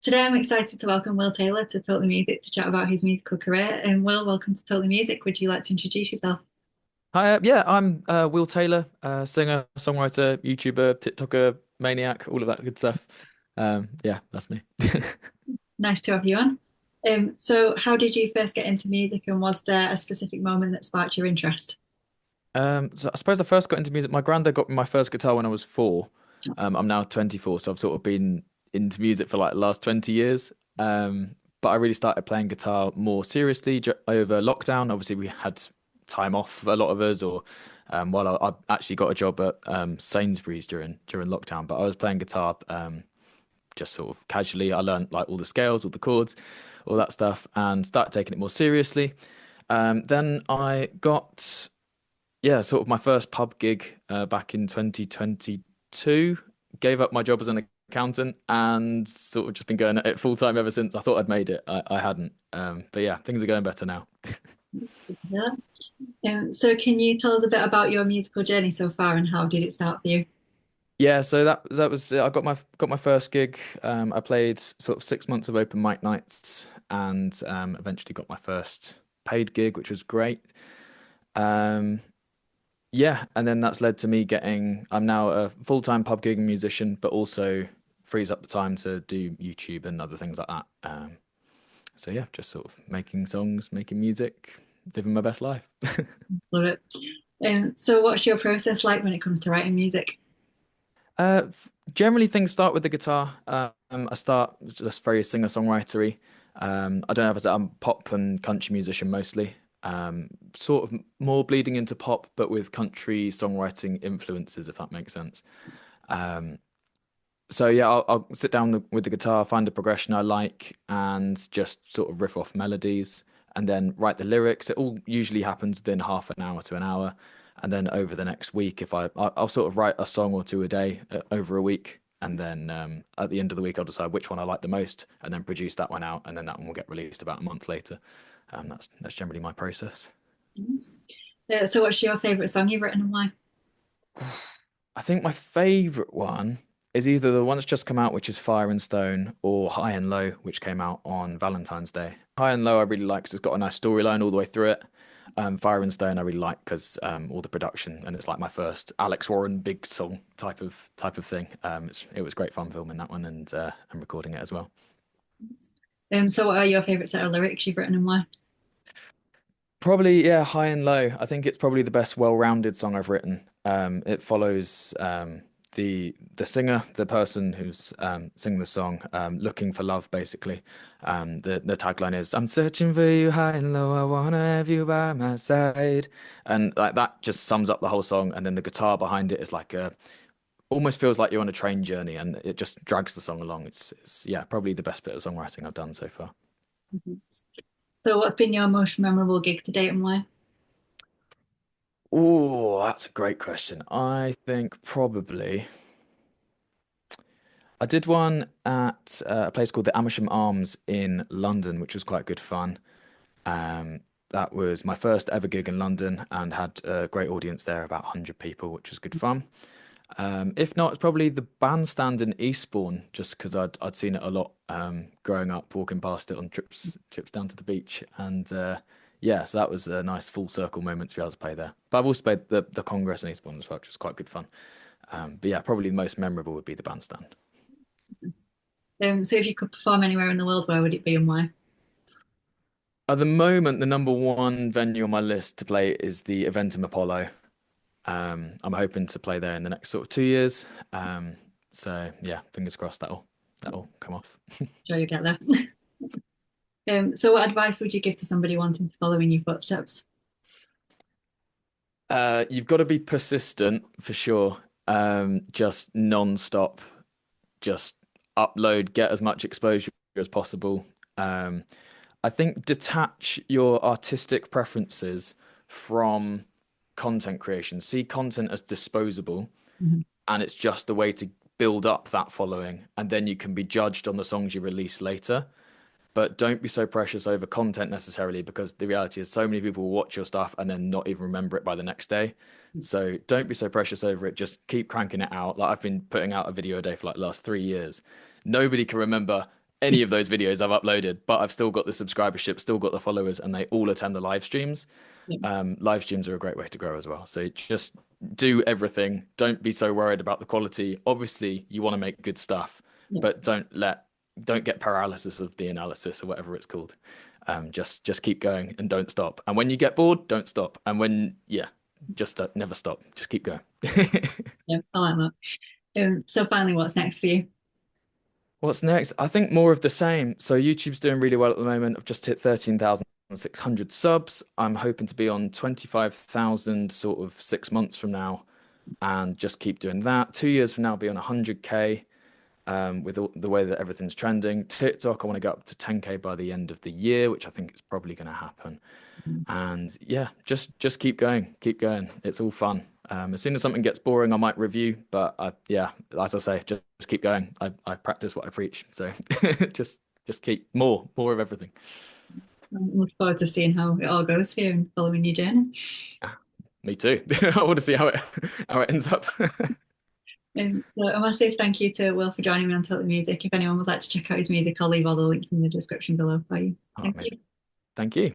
Today I'm excited to welcome Will Taylor to Totally Music to chat about his musical career. And Will, welcome to Totally Music. Would you like to introduce yourself? Hi, yeah, I'm Will Taylor, singer, songwriter, YouTuber, TikToker, maniac, all of that good stuff. Yeah, that's me. Nice to have you on. So how did you first get into music and was there a specific moment that sparked your interest? So I suppose I first got into music. My granddad got me my first guitar when I was 4. I'm now 24, so I've sort of been into music for like the last 20 years. But I really started playing guitar more seriously over lockdown. Obviously, we had time off, a lot of us, or while I actually got a job at Sainsbury's during lockdown. But I was playing guitar just sort of casually. I learned like all the scales, all the chords, all that stuff, and started taking it more seriously. Then I got, yeah, sort of my first pub gig back in 2022. Gave up my job as an accountant and sort of just been going at it full time ever since. I thought I'd made it. I hadn't. But yeah, things are going better now. Yeah. So can you tell us a bit about your musical journey so far and how did it start for you? Yeah, so that was I got my first gig. I played sort of 6 months of open mic nights and eventually got my first paid gig, which was great. Um, yeah, and then that's led to me getting. I'm now a full-time pub gigging musician, but also frees up the time to do YouTube and other things like that. So yeah, just sort of making songs, making music, living my best life. Love it. So what's your process like when it comes to writing music? Generally, things start with the guitar. I start just very singer-songwritery. I don't have a I'm pop and country musician mostly. Sort of more bleeding into pop, but with country songwriting influences, if that makes sense. Um, so yeah, I'll sit down with the guitar, find a progression I like, and just sort of riff off melodies, and then write the lyrics. It all usually happens within half an hour to an hour, and then over the next week, if I'll sort of write a song or two a day over a week, and then at the end of the week, I'll decide which one I like the most, and then produce that one out, and then that one will get released about a month later. That's generally my process. Nice. So what's your favorite song you've written and why? I think my favorite one is either the one that's just come out, which is Fire and Stone, or High and Low, which came out on Valentine's Day. High and Low I really like because it's got a nice storyline all the way through it. Fire and Stone I really like because all the production and it's like my first Alex Warren big song type of thing. It was great fun filming that one and recording it as well. So what are your favorite set of lyrics you've written and why? Probably, yeah, High and Low. I think it's probably the best well-rounded song I've written. It follows the singer, the person who's singing the song, looking for love, basically. The tagline is, "I'm searching for you high and low. I wanna have you by my side," and like that just sums up the whole song. And then the guitar behind it is like almost feels like you're on a train journey, and it just drags the song along. It's yeah, probably the best bit of songwriting I've done so far. Mhm. So what's been your most memorable gig to date and why? Oh, that's a great question. I think probably I did one at a place called the Amersham Arms in London, which was quite good fun. Um, that was my first ever gig in London and had a great audience there, about 100 people, which was good fun. If not, it's probably the bandstand in Eastbourne, just because I'd seen it a lot growing up, walking past it on trips down to the beach, and yeah, so that was a nice full circle moment to be able to play there. But I've also played the Congress in Eastbourne as well, which was quite good fun. But yeah, probably the most memorable would be the bandstand. So if you could perform anywhere in the world, where would it be and why? At the moment, the number one venue on my list to play is the Eventim Apollo. I'm hoping to play there in the next sort of 2 years. So yeah, fingers crossed that'll come off. Sure you get there. So what advice would you give to somebody wanting to follow in your footsteps? You've got to be persistent for sure. Just non-stop, just upload, get as much exposure as possible. Um, I think detach your artistic preferences from content creation. See content as disposable, Mhm. and it's just a way to build up that following, and then you can be judged on the songs you release later. But don't be so precious over content necessarily, because the reality is so many people will watch your stuff and then not even remember it by the next day. So don't be so precious over it. Just keep cranking it out. Like I've been putting out a video a day for like the last 3 years. Nobody can remember any of those videos I've uploaded, but I've still got the subscribership, still got the followers, and they all attend the live streams. Yeah, Live streams are a great way to grow as well. So just do everything. Don't be so worried about the quality. Obviously, you want to make good stuff, yeah, but don't get paralysis of the analysis or whatever it's called. Just keep going and don't stop. And when you get bored, don't stop. And when yeah, just never stop. Just keep going. yeah. I like that. So finally, what's next for you? What's next? I think more of the same. So YouTube's doing really well at the moment. I've just hit 13,600 subs. I'm hoping to be on 25,000 sort of 6 months from now and just keep doing that. 2 years from now, I'll be on 100K with the way that everything's trending. TikTok, I want to get up to 10K by the end of the year, which I think is probably going to happen. And yeah, just keep going, keep going. It's all fun. As soon as something gets boring, I might review, but yeah, as I say, just keep going. I practice what I preach, so just keep more of everything. I look forward to seeing how it all goes for you and following your journey. Ah, me too. I want to see how it ends up. So a massive thank you to Will for joining me on Totally Music. If anyone would like to check out his music, I'll leave all the links in the description below for you. Oh, Thank amazing. you. Thank you.